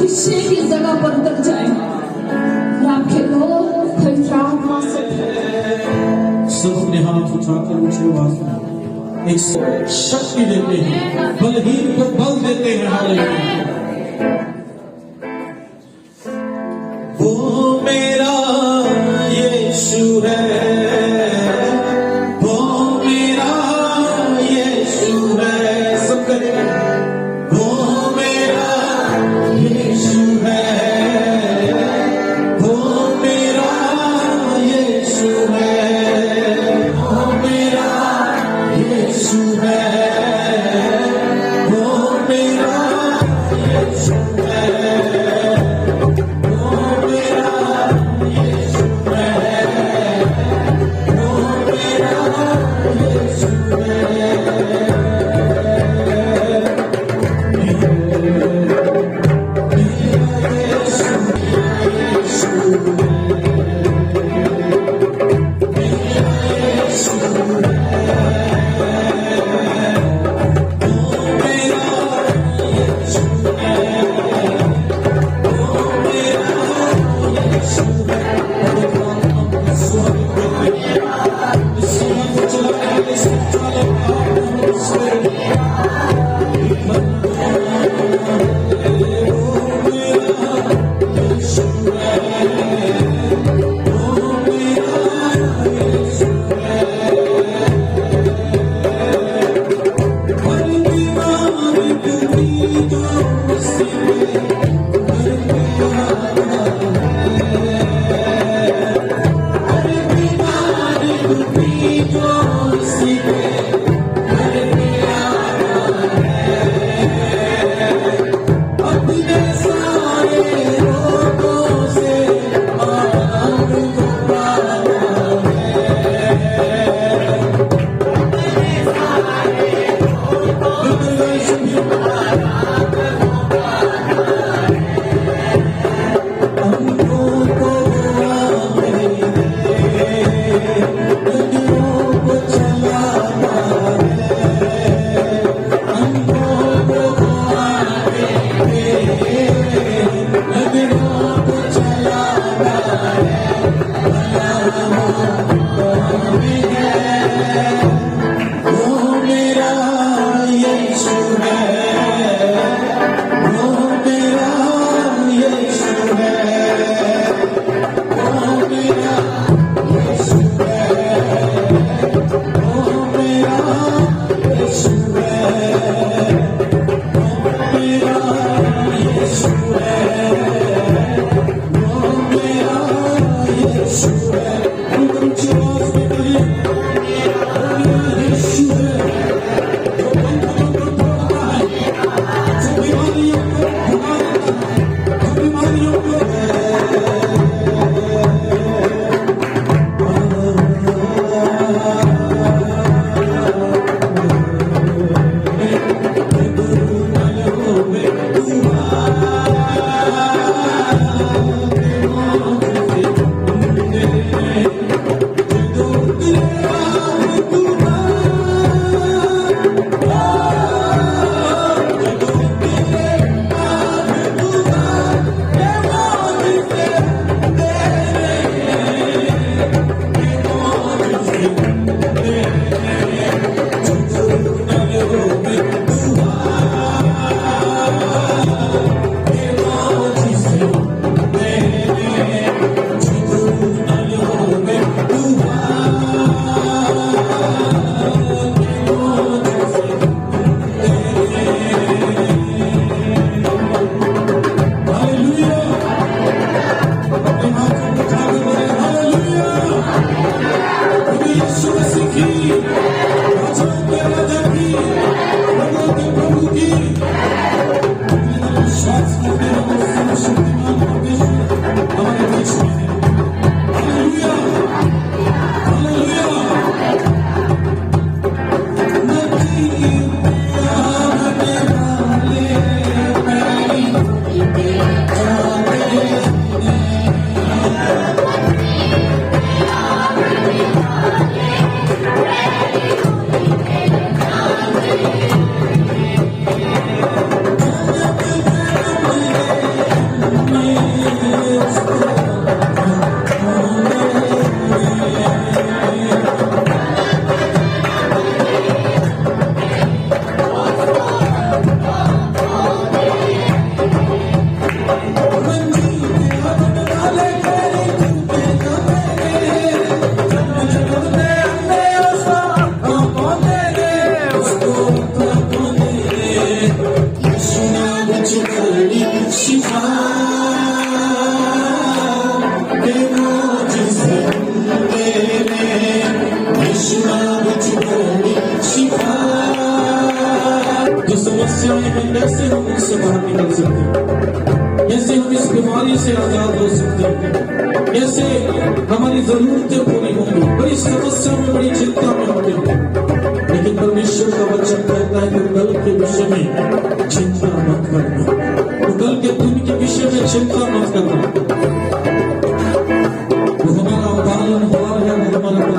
अभिषेक की जगह पर उतर जाए और आपके लोग पवित्र आत्मा से सब अपने हाथ उठाकर ऊंची आवाज में एक शक्ति देते हैं, बलहीन को बल देते हैं। हालेलुया। वो मेरा यीशु है, वो मेरा यीशु है। सब करें। वो मेरा यीशु है, वो मेरा यीशु है, वो मेरा यीशु है, वो मेरा यीशु है, वो मेरा यीशु है, वो मेरा यीशु है। बीमारी से आजाद हो सकते हैं, कैसे हमारी जरूरतें पूरी होंगी, बड़ी समस्या में, बड़ी चिंता में होते हैं। लेकिन परमेश्वर का वचन कहता है कि कल के विषय में चिंता मत करना, तो कल के दिन के विषय में चिंता मत करना। वो हमारा पालन हुआ है, वो हमारा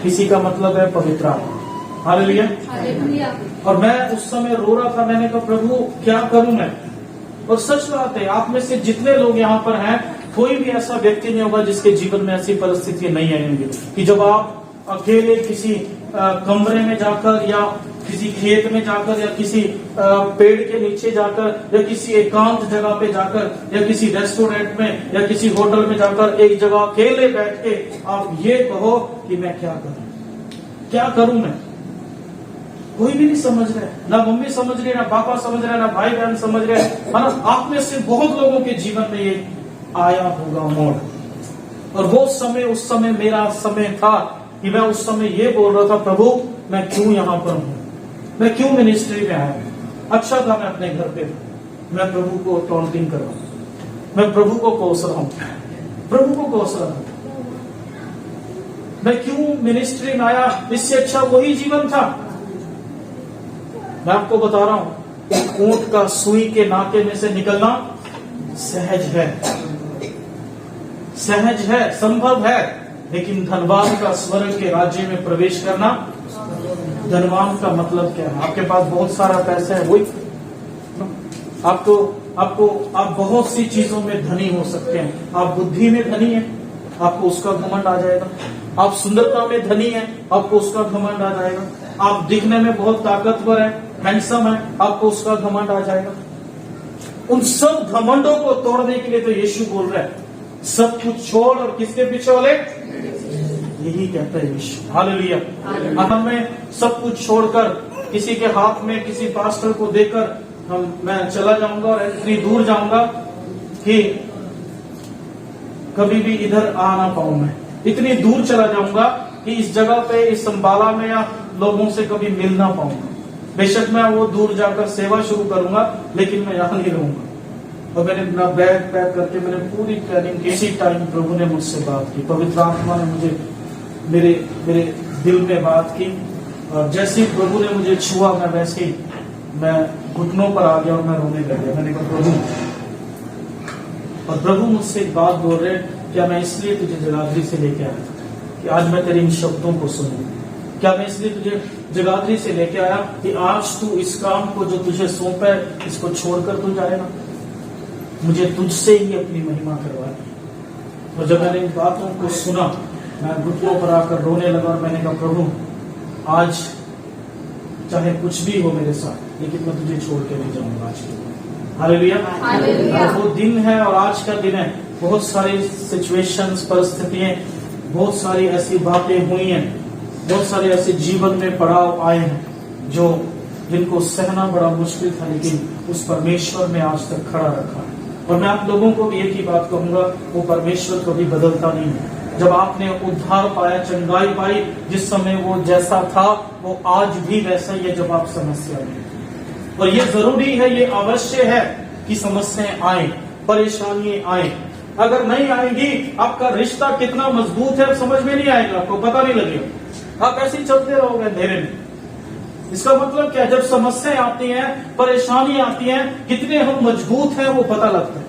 किसी का मतलब है पवित्र आत्मा। हालेलुया। और मैं उस समय रो रहा था, मैंने कहा प्रभु क्या करूं मैं। और सच बात है, आप में से जितने लोग यहाँ पर हैं, कोई भी ऐसा व्यक्ति नहीं होगा जिसके जीवन में ऐसी परिस्थितियां नहीं आएंगी कि जब आप अकेले किसी कमरे में जाकर या किसी खेत में जाकर या किसी पेड़ के नीचे जाकर या किसी एकांत जगह पे जाकर या किसी रेस्टोरेंट में या किसी होटल में जाकर एक जगह अकेले बैठ के आप ये कहो कि मैं क्या करूं मैं। कोई भी नहीं समझ रहा है, ना मम्मी समझ रही है, ना पापा समझ रहे, ना भाई बहन समझ रहे, है ना। आप में से बहुत लोगों के जीवन में ये आया होगा मोड़। और वो समय, उस समय मेरा समय था कि मैं उस समय ये बोल रहा था, प्रभु मैं क्यों यहाँ पर हूँ, मैं क्यों मिनिस्ट्री में आया। अच्छा था मैं अपने घर पे, मैं प्रभु को टॉन्टिंग कर रहा हूँ, मैं प्रभु को कोस रहा हूँ, प्रभु को कोस रहा हूँ। मैं क्यों मिनिस्ट्री में आया, इससे अच्छा वही जीवन था। मैं आपको बता रहा हूं, ऊंट का सुई के नाके में से निकलना सहज है, सहज है, संभव है। लेकिन धनवान का स्वर्ग के राज्य में प्रवेश करना, धनवान का मतलब क्या है? आपके पास बहुत सारा पैसा है, वही आप बहुत सी चीजों में धनी हो सकते हैं। आप बुद्धि में धनी है, आपको उसका घमंड आ जाएगा। आप सुंदरता में धनी है, आपको उसका घमंड आ जाएगा। आप दिखने में बहुत ताकतवर है, हैंडसम है, आपको उसका घमंड आ जाएगा। उन सब घमंडों को तोड़ने के लिए तो यीशु बोल रहा है, सब कुछ छोड़ और किसके पीछे वाले, यही कहता है यीशु। हालेलुया। हमें सब कुछ छोड़कर किसी के हाथ में किसी पास्टर को देकर मैं चला जाऊंगा और इतनी दूर जाऊंगा कि कभी भी इधर आ ना पाऊं। मैं इतनी दूर चला जाऊंगा कि इस जगह पे, इस संबाला में या लोगों से कभी मिल ना पाऊंगा। बेशक मैं वो दूर जाकर सेवा शुरू करूंगा, लेकिन मैं यहाँ नहीं रहूंगा। और मैंने अपना बैग पैक करके मैंने पूरी प्लानिंग की। इसी टाइम प्रभु ने मुझसे बात की, पवित्र आत्मा ने मुझे मेरे दिल में बात की। और जैसे ही प्रभु ने मुझे छुआ, मैं वैसे ही मैं घुटनों पर आ गया और मैं रोने लग गया। मैंने कहा प्रभु, और प्रभु मुझसे एक बात बोल रहे, क्या मैं इसलिए तुझे जगाधरी से लेके आया कि आज मैं तेरे इन शब्दों को सुनूं? क्या मैं इसलिए तुझे जगाधरी से लेके आया कि आज तू इस काम को जो तुझे सौंपा है, इसको छोड़कर तू जाएगा? मुझे तुझसे ही अपनी महिमा करवानी। और जब मैंने इन बातों को सुना, मैं घुटनों पर आकर रोने लगा और मैंने कहा प्रभु, आज चाहे कुछ भी हो मेरे साथ, लेकिन मैं तुझे छोड़ के नहीं जाऊंगा आज के दिन। हालेलुया। वो दिन है और आज का दिन है। बहुत सारी सिचुएशंस, परिस्थितियां, बहुत सारी ऐसी बातें हुई हैं, बहुत सारे ऐसे जीवन में पड़ाव आए हैं जिनको सहना बड़ा मुश्किल था, लेकिन उस परमेश्वर ने आज तक खड़ा रखा है। और मैं आप लोगों को भी एक ही बात कहूंगा, वो परमेश्वर कभी बदलता नहीं है। जब आपने उद्धार पाया, चंगाई पाई, जिस समय वो जैसा था वो आज भी वैसा ही है जब आप समस्या में। और ये जरूरी है, ये अवश्य है कि समस्याएं आए, परेशानियां आए। अगर नहीं आएंगी, आपका रिश्ता कितना मजबूत है समझ में नहीं आएगा, आपको पता नहीं लगेगा। आप ऐसे ही चलते रहोगे अंधेरे में। इसका मतलब क्या? जब समस्याएं आती हैं, परेशानी आती हैं, कितने हम मजबूत हैं वो पता लगता है।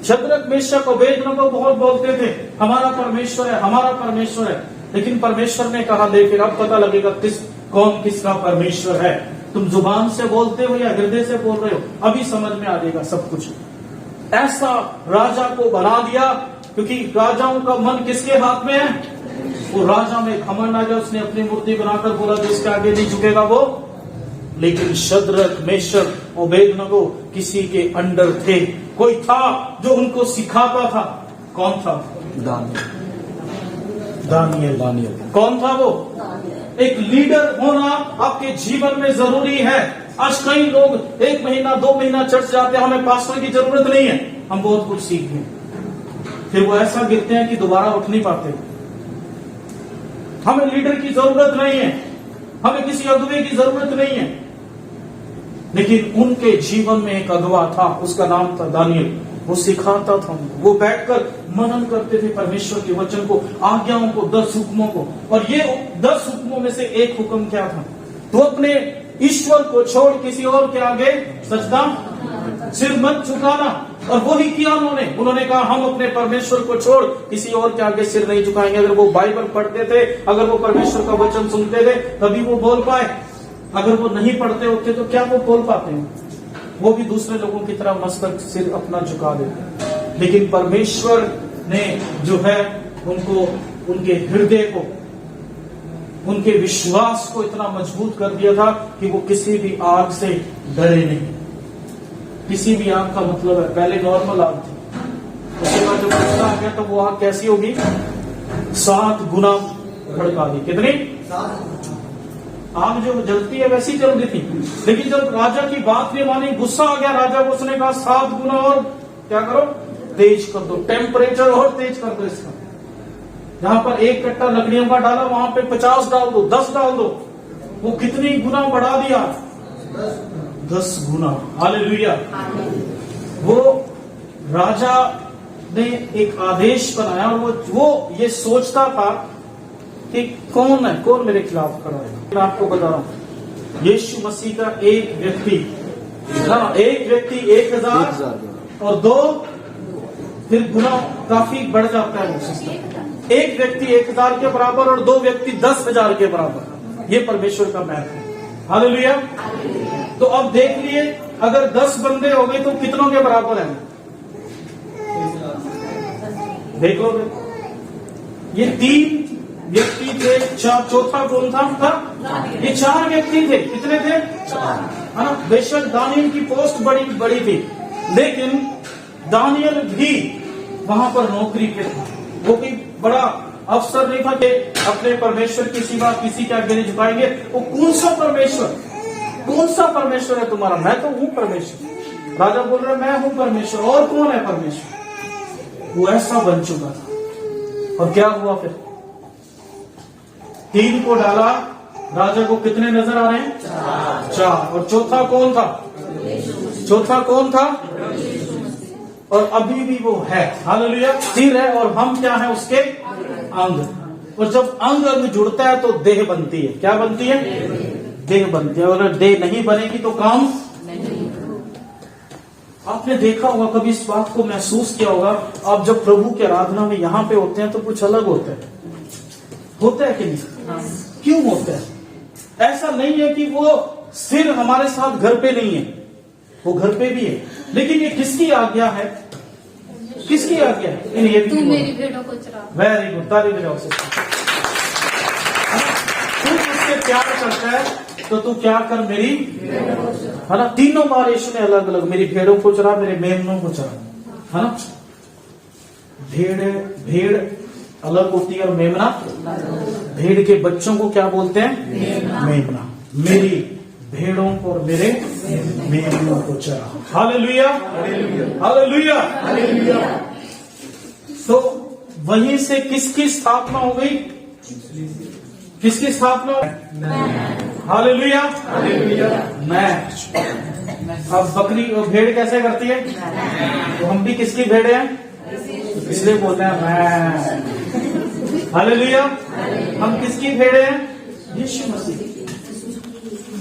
शद्रक, मेशक और अबेदनगो बहुत बोलते थे हमारा परमेश्वर है, हमारा परमेश्वर है। लेकिन परमेश्वर ने कहा, ले फिर अब पता लगेगा कौन किसका परमेश्वर है। तुम जुबान से बोलते हो या हृदय से बोल रहे हो, अभी समझ में आ जाएगा सब कुछ। ऐसा राजा को बना दिया, क्योंकि राजाओं का मन किसके हाथ में है? वो राजा में घमंड आ गया, उसने अपनी मूर्ति बनाकर बोला जो इसके आगे नहीं झुकेगा वो। लेकिन शद्रक, मेशक और अबेदनगो किसी के अंडर थे, कोई था जो उनको सिखाता था। कौन था? दानियल। कौन था वो? एक लीडर होना आपके जीवन में जरूरी है। आज कई लोग 1 महीना 2 महीना चर्च जाते हैं, हमें पास्टर की जरूरत नहीं है, हम बहुत कुछ सीख गए, फिर वो ऐसा गिरते हैं कि दोबारा उठ नहीं पाते। हमें लीडर की जरूरत नहीं है, हमें किसी अगुवे की जरूरत नहीं है। लेकिन उनके जीवन में एक अगुवा था, उसका नाम था दानियल। वो सिखाता था उनको, वो बैठकर मनन करते थे परमेश्वर के वचन को, आज्ञाओं को, 10 हुक्मों को। और ये 10 हुक्मों में से एक हुक्म क्या था? तो अपने ईश्वर को छोड़ किसी और के आगे सजदा, सिर मत झुकाना। और वो ही किया उन्होंने कहा हम अपने परमेश्वर को छोड़ किसी और के आगे सिर नहीं झुकाएंगे। अगर वो बाइबल पढ़ते थे, अगर वो परमेश्वर का वचन सुनते थे, तभी वो बोल पाए। अगर वो नहीं पढ़ते होते तो क्या वो बोल पाते हैं? वो भी दूसरे लोगों की तरह मस्तक सिर अपना झुका देते। लेकिन परमेश्वर ने जो है उनको, उनके हृदय को, उनके विश्वास को इतना मजबूत कर दिया था कि वो किसी भी आग से डरे नहीं। किसी भी आग का मतलब है, पहले नॉर्मल आग थी, उसके बाद जब गुस्सा आ गया तो वो आग कैसी होगी? 7 गुना भड़का दी। कितनी? आग जो जलती है वैसी जल रही थी। लेकिन जब राजा की बात नहीं मानी, गुस्सा आ गया राजा को, उसने कहा 7 गुना और क्या करो? तेज कर दो, टेम्परेचर और तेज कर दो इसका। जहां पर 1 कट्टा लकड़ियों का डाला, वहां पे 50 डाल दो, 10 डाल दो। वो कितनी गुना बढ़ा दिया? 10 गुना। हालेलुया। वो राजा ने एक आदेश बनाया, और वो ये सोचता था कि कौन है, कौन मेरे खिलाफ खड़ा है। मैं आपको बता रहा हूं, यीशु मसीह का एक व्यक्ति 1000 और 2 फिर गुना काफी बढ़ जाता है वो सिस्टम। एक व्यक्ति 1000 के बराबर और 2 व्यक्ति 10,000 के बराबर। ये परमेश्वर का मैथ है। हालेलुया। तो अब देख लिए, अगर 10 बंदे हो गए तो कितनों के बराबर है? देख लो, ये 3 व्यक्ति थे, चौथा कौन था? ये 4 व्यक्ति थे। कितने थे? 4। है ना। बेशक दानियल की पोस्ट बड़ी थी, लेकिन दानियल भी वहां पर नौकरी पे था। वो भी बड़ा अफसर नहीं था कि अपने परमेश्वर की सिवा किसी के आगे नहीं झुकाएंगे। वो कौन सा परमेश्वर है तुम्हारा? मैं तो हूं परमेश्वर। राजा बोल रहा है मैं हूं परमेश्वर, और कौन है परमेश्वर? वो ऐसा बन चुका था। और क्या हुआ फिर? 3 को डाला, राजा को कितने नजर आ रहे हैं? 4। और चौथा कौन था? और अभी भी वो है। हालेलुया। सिर है, और हम क्या है? उसके अंग। और जब अंग जुड़ता है तो देह बनती है। क्या बनती है? देह बनती है। और अगर देह नहीं बनेगी तो काम नहीं। आपने देखा होगा, कभी इस बात को महसूस किया होगा, आप जब प्रभु की आराधना में यहाँ पे होते हैं तो कुछ अलग होता है कि नहीं? क्यों होता है? ऐसा नहीं है कि वो सिर हमारे साथ घर पे नहीं है, वो घर पे भी है। लेकिन ये किसकी आज्ञा है? किसकी आज्ञा है? ये भी मेरी भेड़ों को चरा। वेरी गुड, ताली बजाओ से। तू मुझसे प्यार करता है तो तू क्या कर? मेरी, है ना। 3 बार यीशु ने अलग अलग, मेरी भेड़ों को चरा, मेरे मेमनों को चरा, है ना। भेड़ अलग होती है और मेमना, भेड़ के बच्चों को क्या बोलते हैं? मेमना। मेरी भेड़ों को और मेरे मेमनों को चरा। Hallelujah, hallelujah. तो वहीं से किसकी स्थापना हो गई? किसकी स्थापना? हालेलुया। मैं। अब बकरी और भेड़ कैसे करती है? तो हम भी किसकी भेड़े हैं? इसलिए बोलते हैं मैं। हालेलुया। हम किसकी भेड़े हैं? यीशु मसीह।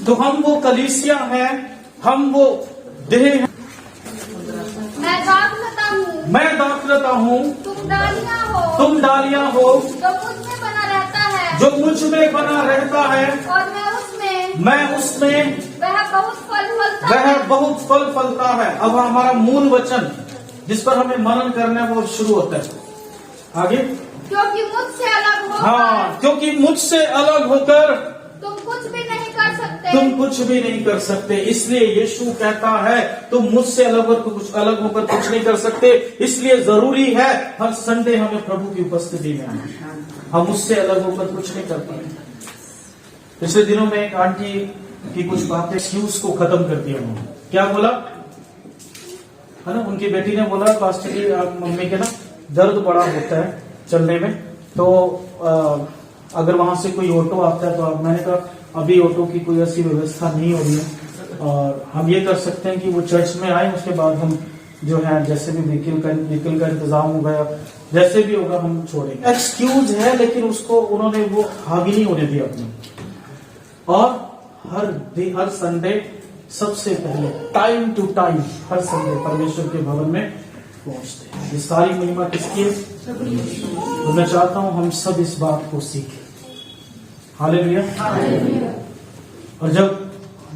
तो हम वो कलीसिया है, हम वो देह हैं। मैं दाखलता हूँ, तुम डालियां हो, जो मुझ में बना रहता है, जो मुझ में बना रहता है, और मैं उसमें, मैं उसमें वह बहुत फल फलता वह है। बहुत फल फलता है। अब हमारा मूल वचन जिस पर हमें मनन करना है वो शुरू होता है। आगे, क्योंकि मुझसे अलग होकर हाँ, क्योंकि मुझसे अलग होकर तुम कुछ भी नहीं कर सकते। तुम कुछ भी नहीं कर सकते। इसलिए यीशु कहता है तुम मुझसे अलग होकर कुछ नहीं कर सकते। इसलिए जरूरी है हर संडे हमें प्रभु की उपस्थिति में आना। हम उससे अलग होकर कुछ नहीं कर पाएंगे। पिछले दिनों में एक आंटी की कुछ बातें एक्सक्यूज को खत्म कर दिया उन्होंने। क्या बोला है ना, उनकी बेटी ने बोला पास्टर जी मम्मी के ना दर्द बड़ा होता है चलने में, तो अगर वहां से कोई ऑटो आता है तो अब मैंने कहा अभी ऑटो की कोई ऐसी व्यवस्था नहीं हो रही है, और हम ये कर सकते हैं कि वो चर्च में आए, उसके बाद हम जो है जैसे भी व्हीकल का इंतजाम होगा या जैसे भी होगा हम छोड़ेंगे। एक्सक्यूज है, लेकिन उसको उन्होंने वो हावी नहीं होने दिया अपने। और हर संडे सबसे पहले टाइम टू टाइम हर संडे परमेश्वर के भवन में पहुंचते हैं। ये सारी महिमा किसकी है? तो मैं चाहता हूं हम सब इस बात को सीखें। हालेलुया। और जब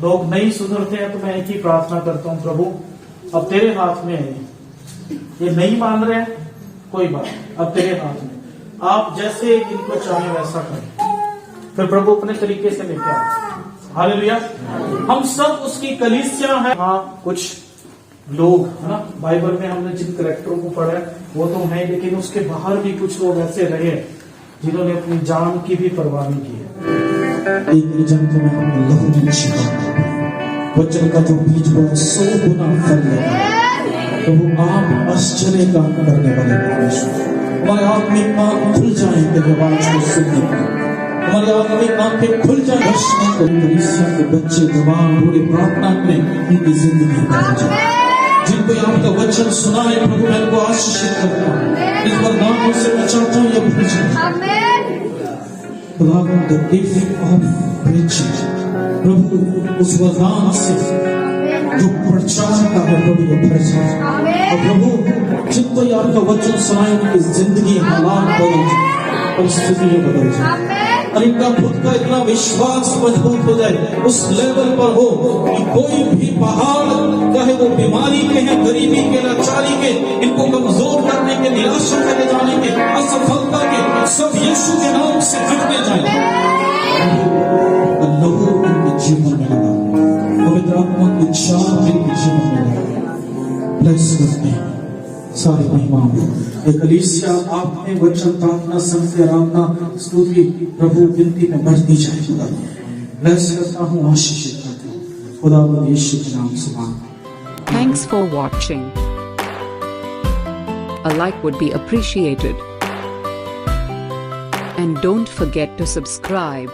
लोग नहीं सुधरते हैं तो मैं एक ही प्रार्थना करता हूं, प्रभु अब तेरे हाथ में है, ये नहीं मान रहे हैं कोई बात, अब तेरे हाथ में, आप जैसे इनको चाहे वैसा करें, फिर प्रभु अपने तरीके से लेके आओ। हालेलुया। हम सब उसकी कलीसिया है। हाँ, कुछ लोग है ना, बाइबल में हमने जिन कैरेक्टरों को पढ़ा है वो तो है, लेकिन उसके बाहर भी कुछ लोग ऐसे रहे जिन्होंने अपनी जान की भी परवाह नहीं की है। एक जंतु में हमने लहू में छिपा वचन का जो बीज बोया 100 गुना फल लेगा। तो वो आप आश्चर्य काम करने वाले परमेश्वर, हमारे आत्मिक आंख खुल जाए तेरी आवाज को सुनने की, हमारी आत्मिक आंखें खुल जाए दर्शनों को। कलीसिया के बच्चे जवान बूढ़े प्रार्थना करें, उनकी जिंदगी बदल जाए। जिनको आपका वचन सुना है प्रभु मैं इनको आशीषित करता हूँ, इस वरदानों से मैं चाहता हूँ ये भर जाए। खुदा द गिफ्ट ऑफ प्रीचिंग, प्रभु उस वरदान से जो प्रचार का है प्रभु ये भर जाए। और प्रभु जिनको आपका वचन सुनाए उनकी जिंदगी हालात बदल जाए, परिस्थितियां बदल जाए, और इनका खुद का इतना विश्वास मजबूत हो जाए, उस लेवल पर हो कि कोई भी पहाड़, चाहे वो बीमारी के हैं, गरीबी के, लाचारी के, इनको कमजोर करने के, निराशा करने जाने के, असफलता के, सब यीशु के नाम से हटने जाए। लोगों इनके जीवन में लगा, पवित्र आत्मा की चाह इनके जीवन में लगा। ब्लेस करते हैं सारी महिमा एक कलीसिया आपने वचन प्रार्थना संत आराधना स्तुति प्रभु विनती में बढ़ती जाए। खुदा ब्लेस करता हूँ, आशीषित करता हूँ खुदा यीशु के नाम से मांगता हूं। Thanks for watching. A like would be appreciated. And don't forget to subscribe.